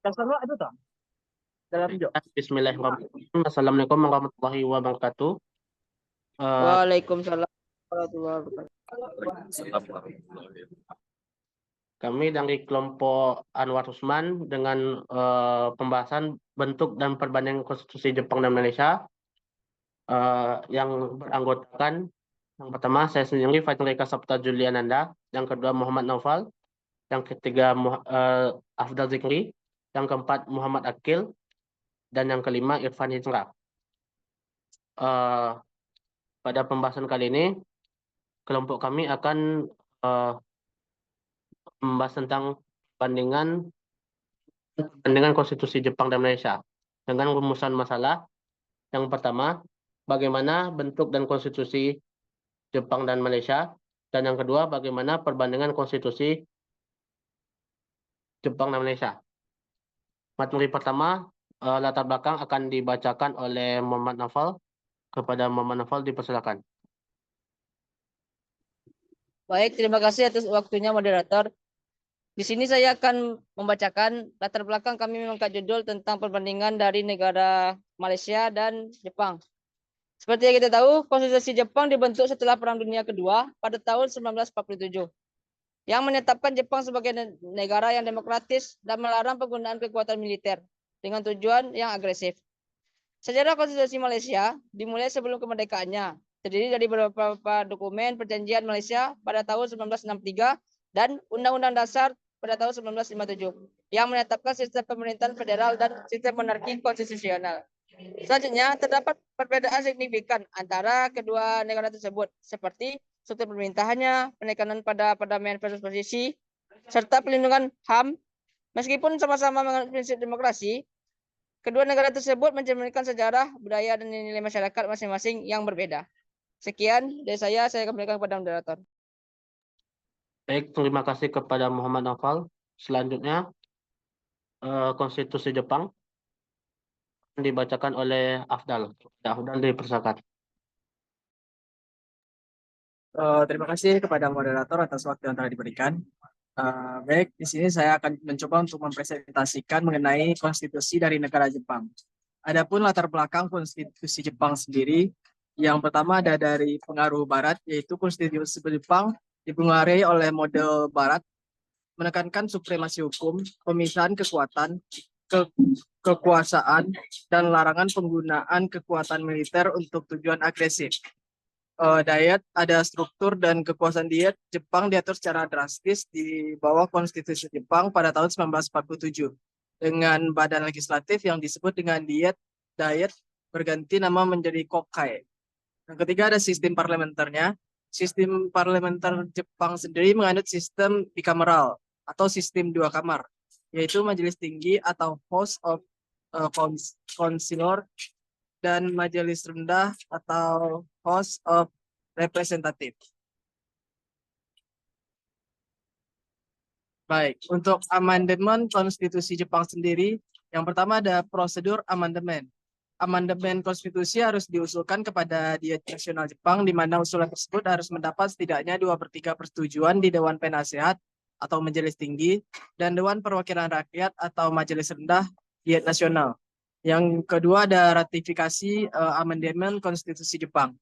itu toh dalam video. Bismillahirrahmanirrahim. Assalamualaikum warahmatullahi wabarakatuh. Waalaikumsalam warahmatullahi wabarakatuh. Kami dari kelompok Anwar Usman dengan pembahasan bentuk dan perbandingan konstitusi Jepang dan Malaysia yang beranggotakan yang pertama saya sendiri Fatrika Sapta Juliananda, yang kedua Muhammad Naufal, yang ketiga Afdal Zikri, yang keempat Muhammad Akil, dan yang kelima Irfan Hijrah. Pada pembahasan kali ini kelompok kami akan membahas tentang perbandingan konstitusi Jepang dan Malaysia dengan rumusan masalah. Yang pertama, bagaimana bentuk dan konstitusi Jepang dan Malaysia, dan yang kedua, bagaimana perbandingan konstitusi Jepang dan Malaysia. Materi pertama, latar belakang akan dibacakan oleh Muhammad Naufal. Kepada Muhammad Naufal dipersilakan. Baik, terima kasih atas waktunya moderator. Di sini saya akan membacakan latar belakang kami mengangkat judul tentang perbandingan dari negara Malaysia dan Jepang. Seperti yang kita tahu, Konstitusi Jepang dibentuk setelah Perang Dunia Kedua pada tahun 1947, yang menetapkan Jepang sebagai negara yang demokratis dan melarang penggunaan kekuatan militer dengan tujuan yang agresif. Sejarah Konstitusi Malaysia dimulai sebelum kemerdekaannya, terdiri dari beberapa dokumen perjanjian Malaysia pada tahun 1963 dan Undang-Undang Dasar pada tahun 1957 yang menetapkan sistem pemerintahan federal dan sistem monarki konstitusional. Selanjutnya, terdapat perbedaan signifikan antara kedua negara tersebut, seperti struktur pemerintahannya, penekanan pada perdamaian versus posisi, serta pelindungan HAM. Meskipun sama-sama menganut prinsip demokrasi, kedua negara tersebut mencerminkan sejarah, budaya, dan nilai masyarakat masing-masing yang berbeda. Sekian dari saya kembalikan kepada moderator. Baik, terima kasih kepada Muhammad Naufal. Selanjutnya, konstitusi Jepang dibacakan oleh Afdal. Afdal dipersilakan. Terima kasih kepada moderator atas waktu yang telah diberikan. Baik, di sini saya akan mencoba untuk mempresentasikan mengenai konstitusi dari negara Jepang. Adapun latar belakang konstitusi Jepang sendiri, yang pertama ada dari pengaruh Barat, yaitu konstitusi Jepang dipengaruhi oleh model Barat, menekankan supremasi hukum, pemisahan kekuatan, kekuasaan, dan larangan penggunaan kekuatan militer untuk tujuan agresif. Diet, ada struktur dan kekuasaan diet Jepang diatur secara drastis di bawah konstitusi Jepang pada tahun 1947 dengan badan legislatif yang disebut dengan diet berganti nama menjadi Kokai. Yang ketiga ada sistem parlementernya. Sistem parlementer Jepang sendiri menganut sistem bicameral atau sistem dua kamar, yaitu majelis tinggi atau House of Councilor dan majelis rendah atau House of Representative. Baik, untuk amandemen konstitusi Jepang sendiri, yang pertama ada prosedur amandemen. Amandemen konstitusi harus diusulkan kepada Diet Nasional Jepang, di mana usulan tersebut harus mendapat setidaknya 2/3 persetujuan di Dewan Penasehat atau Majelis Tinggi dan Dewan Perwakilan Rakyat atau Majelis Rendah Diet Nasional. Yang kedua ada ratifikasi amandemen konstitusi Jepang.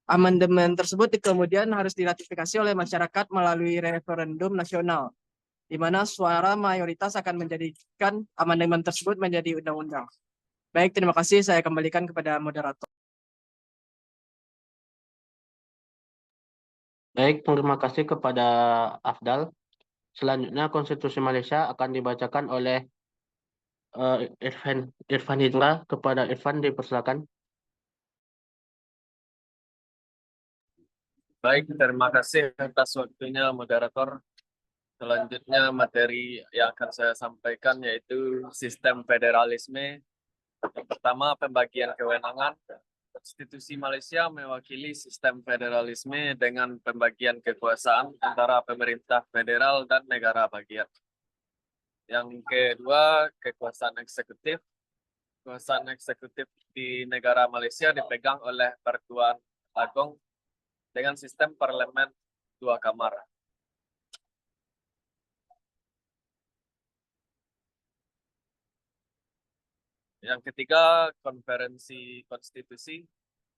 Amandemen tersebut kemudian harus diratifikasi oleh masyarakat melalui referendum nasional, di mana suara mayoritas akan menjadikan amandemen tersebut menjadi undang-undang. Baik, terima kasih. Saya kembalikan kepada moderator. Baik, terima kasih kepada Afdal. Selanjutnya, konstitusi Malaysia akan dibacakan oleh Irfan Hijrah. Kepada Irfan dipersilakan. Baik, terima kasih atas waktunya moderator. Selanjutnya materi yang akan saya sampaikan yaitu sistem federalisme. Yang pertama, pembagian kewenangan. Konstitusi Malaysia mewakili sistem federalisme dengan pembagian kekuasaan antara pemerintah federal dan negara bagian. Yang kedua, kekuasaan eksekutif. Kekuasaan eksekutif di negara Malaysia dipegang oleh Pertuan Agong dengan sistem parlemen dua kamar. Yang ketiga, konferensi konstitusi.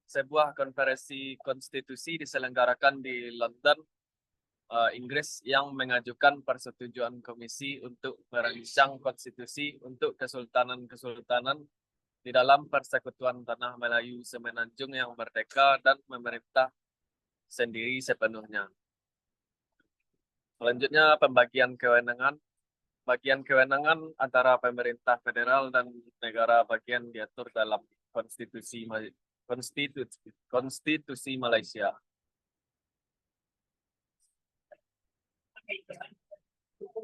Sebuah konferensi konstitusi diselenggarakan di London, Inggris, yang mengajukan persetujuan komisi untuk merancang konstitusi untuk kesultanan-kesultanan di dalam persekutuan tanah Melayu Semenanjung yang merdeka dan memerintah sendiri sepenuhnya. Selanjutnya, pembagian kewenangan. Bagian kewenangan antara pemerintah federal dan negara bagian diatur dalam konstitusi Malaysia.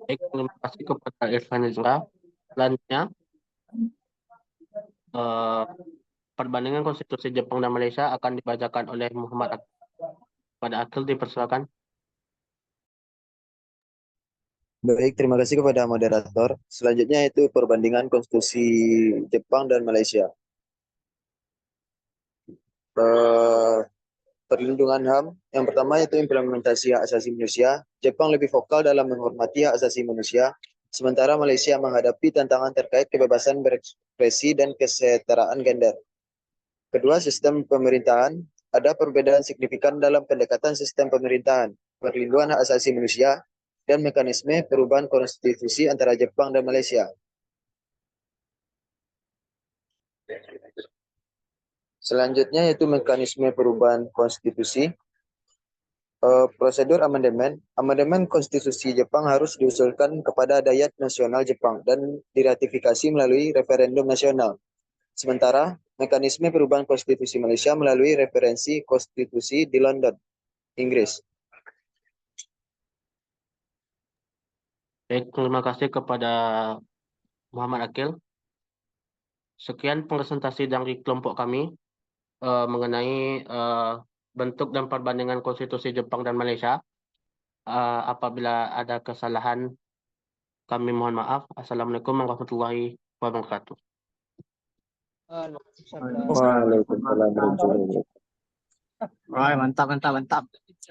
Baik, terima kasih kepada Irfan Izra. Selanjutnya, perbandingan konstitusi Jepang dan Malaysia akan dibacakan oleh Muhammad Akil. Pada Akil dipersilakan. Baik, terima kasih kepada moderator. Selanjutnya itu perbandingan konstitusi Jepang dan Malaysia. Perlindungan HAM, yang pertama itu implementasi hak asasi manusia. Jepang lebih vokal dalam menghormati hak asasi manusia, sementara Malaysia menghadapi tantangan terkait kebebasan berekspresi dan kesetaraan gender. Kedua, sistem pemerintahan. Ada perbedaan signifikan dalam pendekatan sistem pemerintahan, perlindungan hak asasi manusia, dan mekanisme perubahan konstitusi antara Jepang dan Malaysia. Selanjutnya yaitu mekanisme perubahan konstitusi. Prosedur amandemen. Amandemen konstitusi Jepang harus diusulkan kepada Dayat Nasional Jepang dan diratifikasi melalui referendum nasional. Sementara mekanisme perubahan konstitusi Malaysia melalui referensi konstitusi di London, Inggris. Baik, terima kasih kepada Muhammad Akil. Sekian presentasi dari kelompok kami mengenai bentuk dan perbandingan konstitusi Jepang dan Malaysia. Apabila ada kesalahan, kami mohon maaf. Assalamualaikum warahmatullahi wabarakatuh. Waalaikumsalam warahmatullahi wabarakatuh. Mantap.